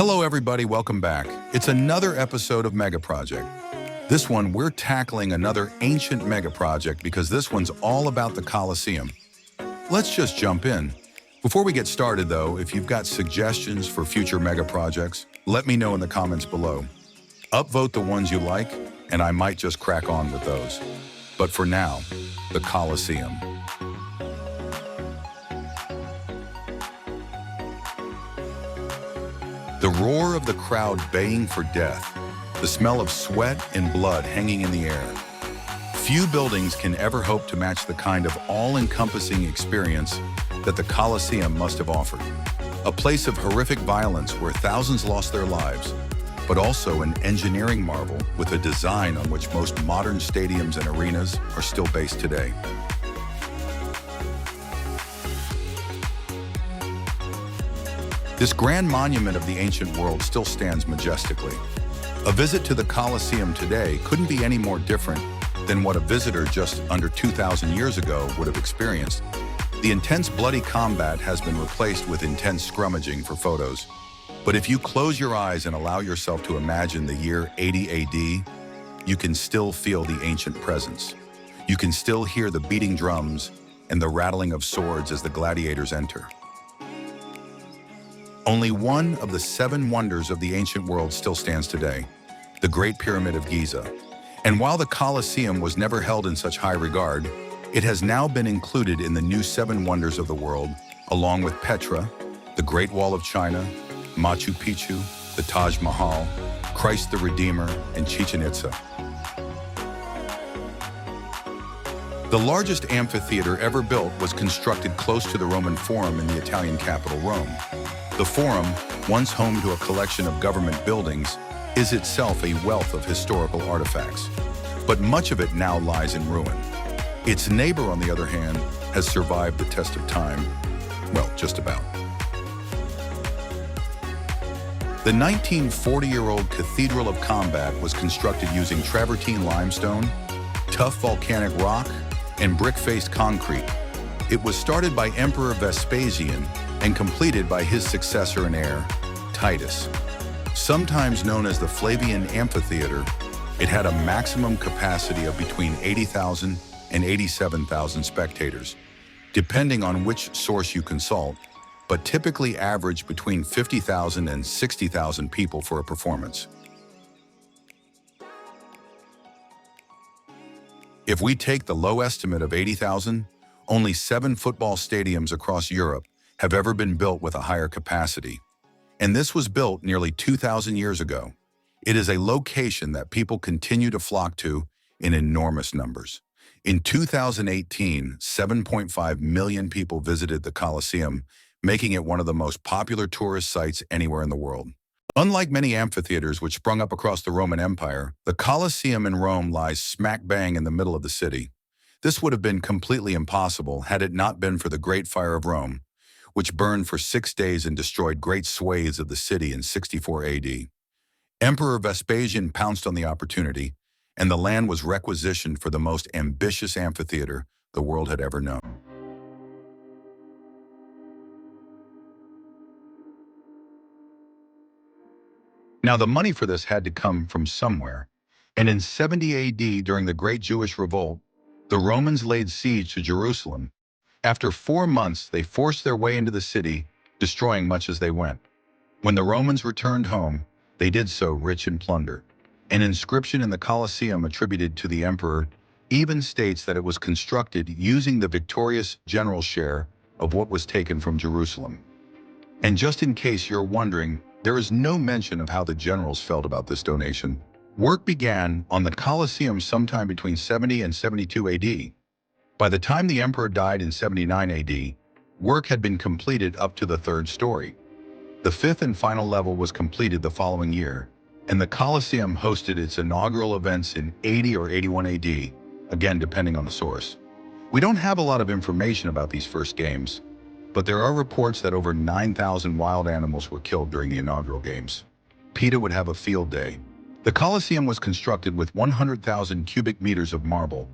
Hello everybody, welcome back. It's another episode of Mega Project. This one, we're tackling another ancient mega project because this one's all about the Colosseum. Let's just jump in. Before we get started though, if you've got suggestions for future mega projects, let me know in the comments below. Upvote the ones you like, and I might just crack on with those. But for now, the Colosseum. The roar of the crowd baying for death, the smell of sweat and blood hanging in the air. Few buildings can ever hope to match the kind of all-encompassing experience that the Colosseum must have offered. A place of horrific violence where thousands lost their lives, but also an engineering marvel with a design on which most modern stadiums and arenas are still based today. This grand monument of the ancient world still stands majestically. A visit to the Colosseum today couldn't be any more different than what a visitor just under 2,000 years ago would have experienced. The intense bloody combat has been replaced with intense scrummaging for photos. But if you close your eyes and allow yourself to imagine the year 80 AD, you can still feel the ancient presence. You can still hear the beating drums and the rattling of swords as the gladiators enter. Only one of the 7 wonders of the ancient world still stands today, the Great Pyramid of Giza. And while the Colosseum was never held in such high regard, it has now been included in the new 7 wonders of the world, along with Petra, the Great Wall of China, Machu Picchu, the Taj Mahal, Christ the Redeemer, and Chichen Itza. The largest amphitheater ever built was constructed close to the Roman Forum in the Italian capital, Rome. The Forum, once home to a collection of government buildings, is itself a wealth of historical artifacts, but much of it now lies in ruin. Its neighbor, on the other hand, has survived the test of time. Well, just about. The 1940-year-old Cathedral of Combat was constructed using travertine limestone, tough volcanic rock, and brick-faced concrete. It was started by Emperor Vespasian and completed by his successor and heir, Titus. Sometimes known as the Flavian Amphitheater, it had a maximum capacity of between 80,000 and 87,000 spectators, depending on which source you consult, but typically averaged between 50,000 and 60,000 people for a performance. If we take the low estimate of 80,000, only 7 football stadiums across Europe have ever been built with a higher capacity. And this was built nearly 2,000 years ago. It is a location that people continue to flock to in enormous numbers. In 2018, 7.5 million people visited the Colosseum, making it one of the most popular tourist sites anywhere in the world. Unlike many amphitheaters which sprung up across the Roman Empire, the Colosseum in Rome lies smack bang in the middle of the city. This would have been completely impossible had it not been for the Great Fire of Rome, which burned for 6 days and destroyed great swathes of the city in 64 AD. Emperor Vespasian pounced on the opportunity, and the land was requisitioned for the most ambitious amphitheater the world had ever known. Now, the money for this had to come from somewhere, and in 70 AD, during the Great Jewish Revolt, the Romans laid siege to Jerusalem. After 4 months, they forced their way into the city, destroying much as they went. When the Romans returned home, they did so rich in plunder. An inscription in the Colosseum attributed to the emperor even states that it was constructed using the victorious general's share of what was taken from Jerusalem. And just in case you're wondering, there is no mention of how the generals felt about this donation. Work began on the Colosseum sometime between 70 and 72 AD. By the time the emperor died in 79 AD, work had been completed up to the 3rd story. The 5th and final level was completed the following year, and the Colosseum hosted its inaugural events in 80 or 81 AD, again depending on the source. We don't have a lot of information about these first games, but there are reports that over 9,000 wild animals were killed during the inaugural games. PETA would have a field day. The Colosseum was constructed with 100,000 cubic meters of marble.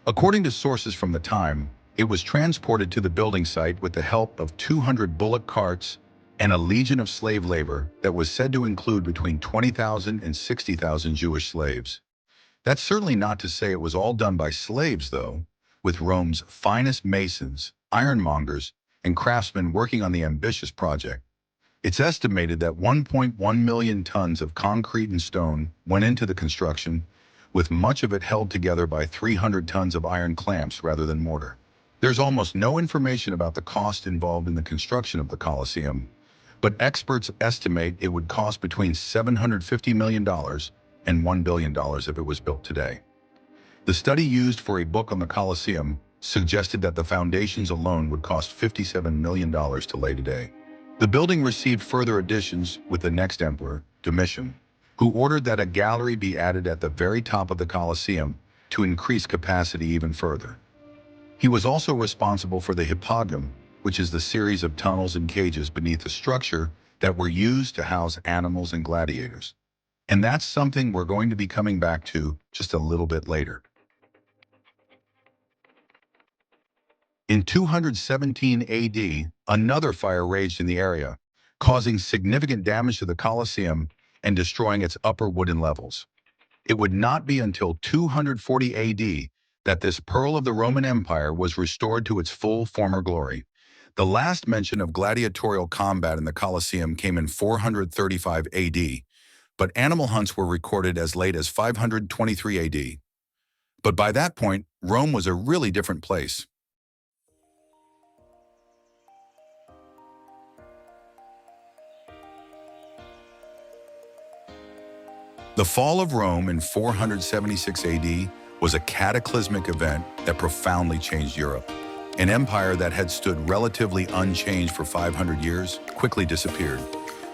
According to sources from the time, it was transported to the building site with the help of 200 bullock carts and a legion of slave labor that was said to include between 20,000 and 60,000 Jewish slaves. That's certainly not to say it was all done by slaves, though, with Rome's finest masons, ironmongers, and craftsmen working on the ambitious project. It's estimated that 1.1 million tons of concrete and stone went into the construction, with much of it held together by 300 tons of iron clamps rather than mortar. There's almost no information about the cost involved in the construction of the Colosseum, but experts estimate it would cost between $750 million and $1 billion if it was built today. The study used for a book on the Colosseum suggested that the foundations alone would cost $57 million to lay today. The building received further additions with the next emperor, Domitian, who ordered that a gallery be added at the very top of the Colosseum to increase capacity even further. He was also responsible for the Hippodrome, which is the series of tunnels and cages beneath the structure that were used to house animals and gladiators. And that's something we're going to be coming back to just a little bit later. In 217 AD, another fire raged in the area, causing significant damage to the Colosseum and destroying its upper wooden levels. It would not be until 240 AD that this pearl of the Roman Empire was restored to its full former glory. The last mention of gladiatorial combat in the Colosseum came in 435 AD, but animal hunts were recorded as late as 523 AD. But by that point, Rome was a really different place. The fall of Rome in 476 AD was a cataclysmic event that profoundly changed Europe. An empire that had stood relatively unchanged for 500 years quickly disappeared.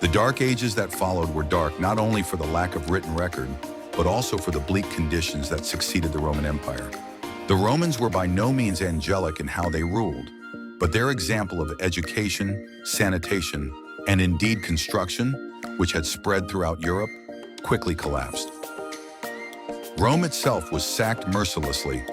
The Dark Ages that followed were dark not only for the lack of written record, but also for the bleak conditions that succeeded the Roman Empire. The Romans were by no means angelic in how they ruled, but their example of education, sanitation, and indeed construction, which had spread throughout Europe, quickly collapsed. Rome itself was sacked mercilessly,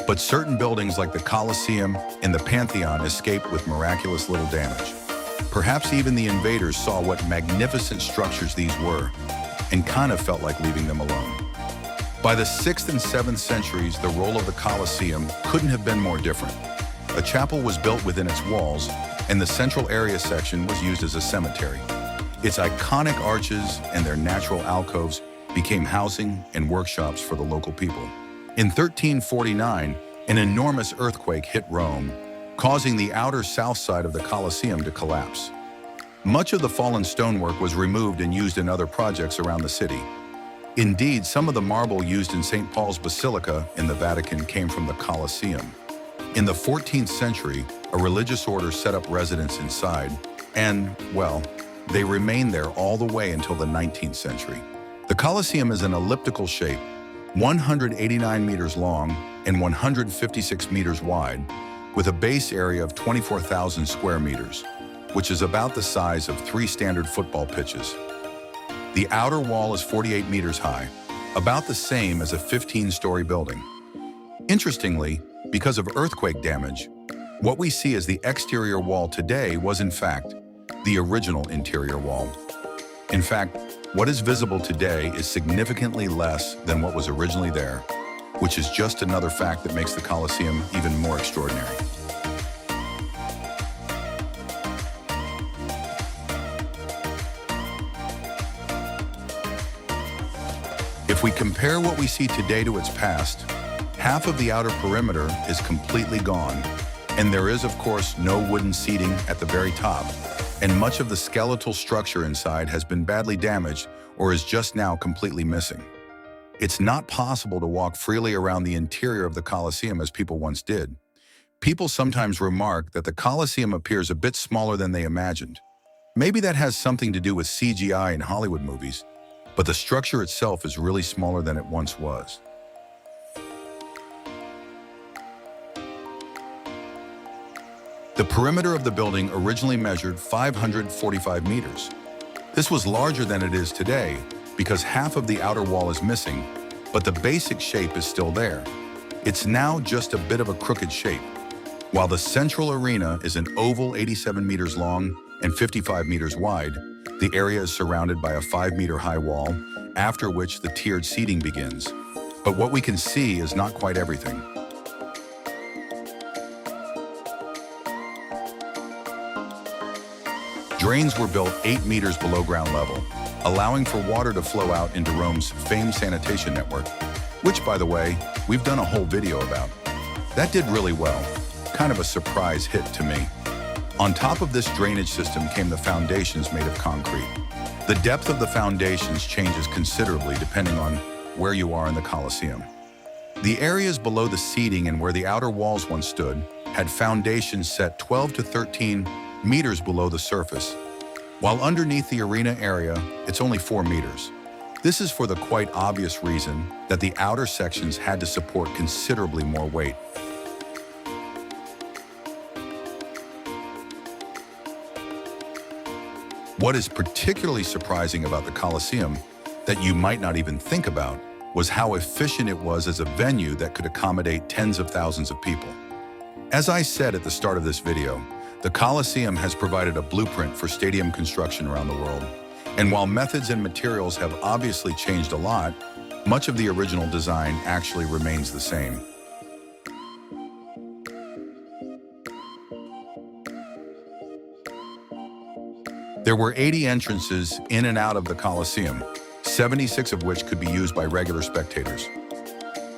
but certain buildings like the Colosseum and the Pantheon escaped with miraculous little damage. Perhaps even the invaders saw what magnificent structures these were and kind of felt like leaving them alone. By the 6th and 7th centuries, the role of the Colosseum couldn't have been more different. A chapel was built within its walls, and the central area section was used as a cemetery. Its iconic arches and their natural alcoves became housing and workshops for the local people. In 1349, an enormous earthquake hit Rome, causing the outer south side of the Colosseum to collapse. Much of the fallen stonework was removed and used in other projects around the city. Indeed, some of the marble used in St. Paul's Basilica in the Vatican came from the Colosseum. In the 14th century, a religious order set up residence inside, and, well, they remained there all the way until the 19th century. The Colosseum is an elliptical shape, 189 meters long and 156 meters wide, with a base area of 24,000 square meters, which is about the size of 3 standard football pitches. The outer wall is 48 meters high, about the same as a 15-story building. Interestingly, because of earthquake damage, what we see as the exterior wall today was in fact the original interior wall. In fact, what is visible today is significantly less than what was originally there, which is just another fact that makes the Colosseum even more extraordinary. If we compare what we see today to its past, half of the outer perimeter is completely gone, and there is, of course, no wooden seating at the very top, and much of the skeletal structure inside has been badly damaged or is just now completely missing. It's not possible to walk freely around the interior of the Colosseum as people once did. People sometimes remark that the Colosseum appears a bit smaller than they imagined. Maybe that has something to do with CGI in Hollywood movies, but the structure itself is really smaller than it once was. The perimeter of the building originally measured 545 meters. This was larger than it is today because half of the outer wall is missing, but the basic shape is still there. It's now just a bit of a crooked shape. While the central arena is an oval 87 meters long and 55 meters wide, the area is surrounded by a 5-meter-high wall, after which the tiered seating begins. But what we can see is not quite everything. Drains were built 8 meters below ground level, allowing for water to flow out into Rome's famed sanitation network, which, by the way, we've done a whole video about. That did really well, kind of a surprise hit to me. On top of this drainage system came the foundations made of concrete. The depth of the foundations changes considerably depending on where you are in the Colosseum. The areas below the seating and where the outer walls once stood had foundations set 12 to 13 meters below the surface, while underneath the arena area, it's only 4 meters. This is for the quite obvious reason that the outer sections had to support considerably more weight. What is particularly surprising about the Colosseum that you might not even think about was how efficient it was as a venue that could accommodate tens of thousands of people. As I said at the start of this video, the Colosseum has provided a blueprint for stadium construction around the world. And while methods and materials have obviously changed a lot, much of the original design actually remains the same. There were 80 entrances in and out of the Colosseum, 76 of which could be used by regular spectators.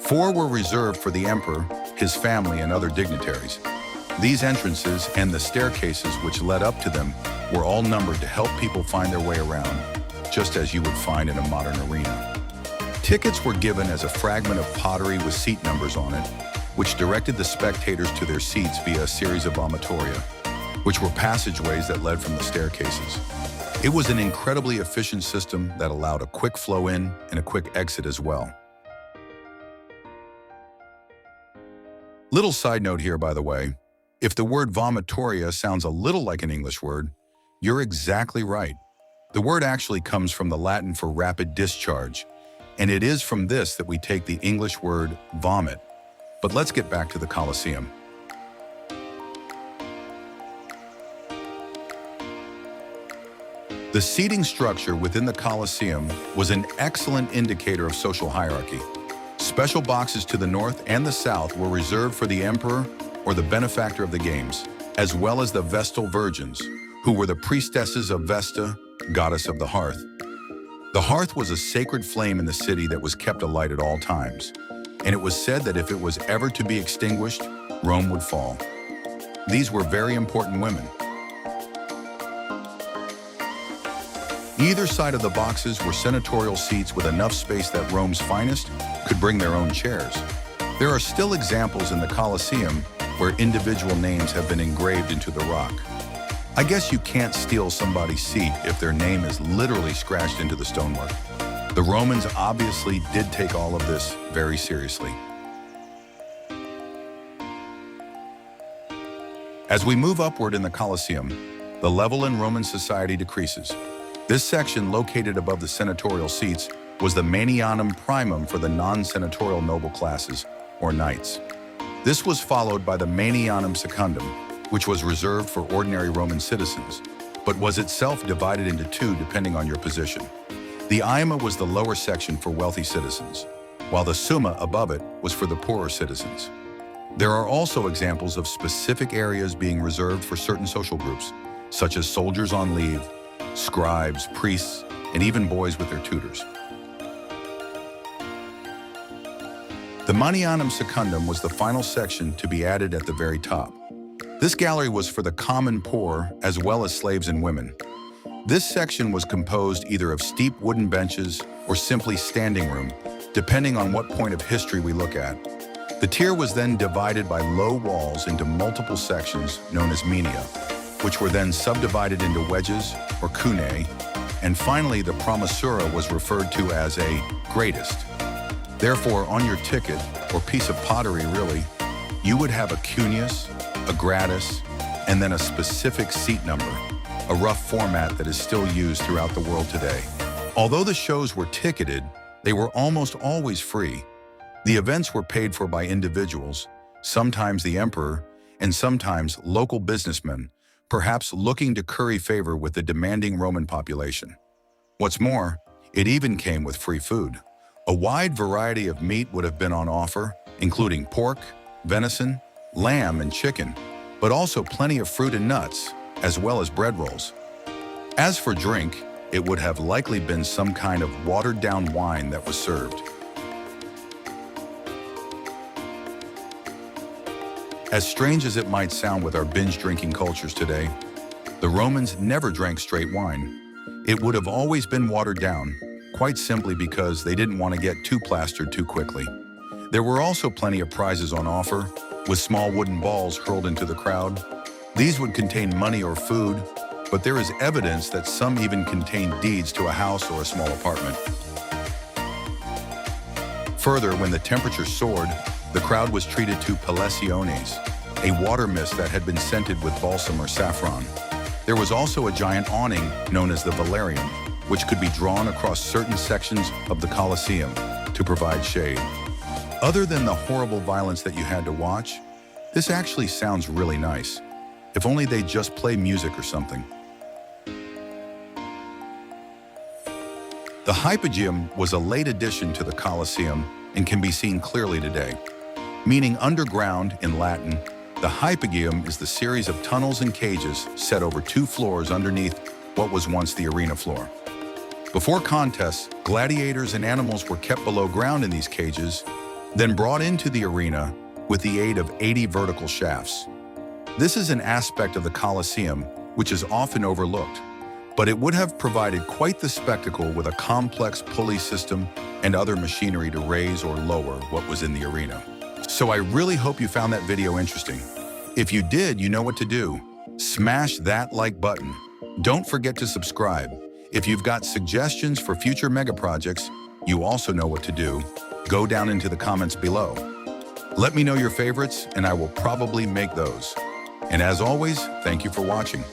4 were reserved for the emperor, his family, and other dignitaries. These entrances and the staircases which led up to them were all numbered to help people find their way around, just as you would find in a modern arena. Tickets were given as a fragment of pottery with seat numbers on it, which directed the spectators to their seats via a series of vomitoria, which were passageways that led from the staircases. It was an incredibly efficient system that allowed a quick flow in and a quick exit as well. Little side note here, by the way, if the word vomitoria sounds a little like an English word, you're exactly right. The word actually comes from the Latin for rapid discharge, and it is from this that we take the English word vomit. But let's get back to the Colosseum. The seating structure within the Colosseum was an excellent indicator of social hierarchy. Special boxes to the north and the south were reserved for the emperor or the benefactor of the games, as well as the Vestal Virgins, who were the priestesses of Vesta, goddess of the hearth. The hearth was a sacred flame in the city that was kept alight at all times, and it was said that if it was ever to be extinguished, Rome would fall. These were very important women. Either side of the boxes were senatorial seats with enough space that Rome's finest could bring their own chairs. There are still examples in the Colosseum where individual names have been engraved into the rock. I guess you can't steal somebody's seat if their name is literally scratched into the stonework. The Romans obviously did take all of this very seriously. As we move upward in the Colosseum, the level in Roman society decreases. This section, located above the senatorial seats, was the Maenianum Primum for the non-senatorial noble classes, or knights. This was followed by the Maenianum Secundum, which was reserved for ordinary Roman citizens, but was itself divided into 2 depending on your position. The Iuma was the lower section for wealthy citizens, while the Summa above it was for the poorer citizens. There are also examples of specific areas being reserved for certain social groups, such as soldiers on leave, scribes, priests, and even boys with their tutors. The Maenianum Secundum was the final section to be added at the very top. This gallery was for the common poor as well as slaves and women. This section was composed either of steep wooden benches or simply standing room, depending on what point of history we look at. The tier was then divided by low walls into multiple sections known as moenia, which were then subdivided into wedges or cunae, and finally the promissura was referred to as a greatest. Therefore, on your ticket, or piece of pottery really, you would have a cuneus, a gratis, and then a specific seat number, a rough format that is still used throughout the world today. Although the shows were ticketed, they were almost always free. The events were paid for by individuals, sometimes the emperor, and sometimes local businessmen, perhaps looking to curry favor with the demanding Roman population. What's more, it even came with free food. A wide variety of meat would have been on offer, including pork, venison, lamb, and chicken, but also plenty of fruit and nuts, as well as bread rolls. As for drink, it would have likely been some kind of watered-down wine that was served. As strange as it might sound with our binge-drinking cultures today, the Romans never drank straight wine. It would have always been watered down, quite simply because they didn't want to get too plastered too quickly. There were also plenty of prizes on offer, with small wooden balls hurled into the crowd. These would contain money or food, but there is evidence that some even contained deeds to a house or a small apartment. Further, when the temperature soared, the crowd was treated to Colosseums, a water mist that had been scented with balsam or saffron. There was also a giant awning known as the Valerium, which could be drawn across certain sections of the Colosseum to provide shade. Other than the horrible violence that you had to watch, this actually sounds really nice. If only they just play music or something. The Hypogeum was a late addition to the Colosseum and can be seen clearly today. Meaning underground in Latin, the Hypogeum is the series of tunnels and cages set over 2 floors underneath what was once the arena floor. Before contests, gladiators and animals were kept below ground in these cages, then brought into the arena with the aid of 80 vertical shafts. This is an aspect of the Colosseum which is often overlooked, but it would have provided quite the spectacle with a complex pulley system and other machinery to raise or lower what was in the arena. So I really hope you found that video interesting. If you did, you know what to do. Smash that like button. Don't forget to subscribe. If you've got suggestions for future mega projects, you also know what to do. Go down into the comments below. Let me know your favorites and I will probably make those. And as always, thank you for watching.